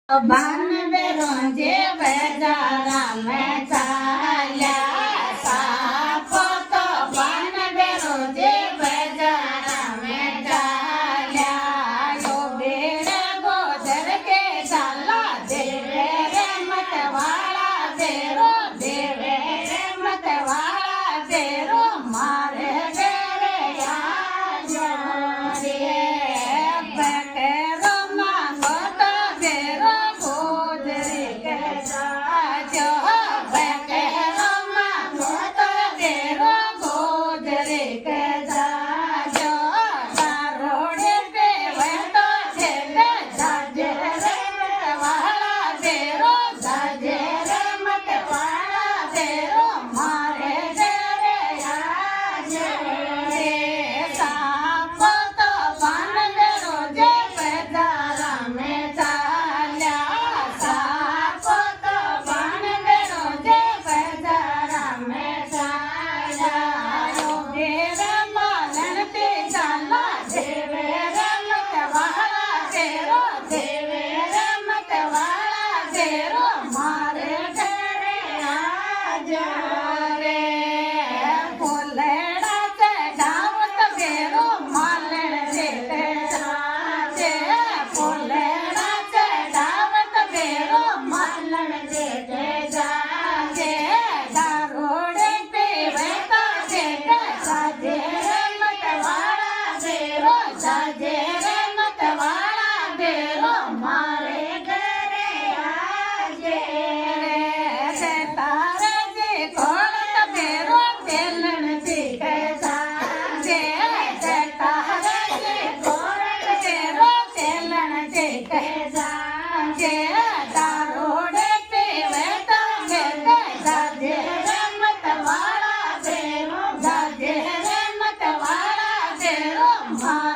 बान बेरोजे बेजारा में चाल्या सापो तो बान बेरोजे बेजारा में चाल्या यो बेड़े गोदर के जाला देवे रे मतवाला तेरो देवे रे मतवाला तेरो मारे गेरे आजा रे बकेरो मांगो तो तेरो गोदरे के साजो बकेरो मांगो तो तेरो गोदरे के साजो दारोड़े पे वह तो चले जाजे रे मतवाला तेरो जाजे रे मतवाला तेरो मारे गेरे आजा रे सापो तो बान बेरोजे बेजारा में चाल्या सापो तो बान बेरोजे बेजारा में चाल्या यो बेरे मालन पे चाला देवे रे मतवाला तेरो देवे रे मतवाला तेरो मारे गेरे आजा रे फुलड़ा से दावत बेरो मालन देते जाजे फुलड़ा से दावत बेरो मालन देते जाजे दारोड़े पे बैठा देते जाजे रे मतवाला तेरो जाजे रे मतवाला तेरो मारे गेरे आजे रे तारे जी खोलत बेरो तेलन जी के जाजे तारे जी खोलत बेरो तेलन जी के जाजे दारोड़े पे बैठा देते जाजे रे मतवाला तेरो जाजे रे मतवाला तेरो मारे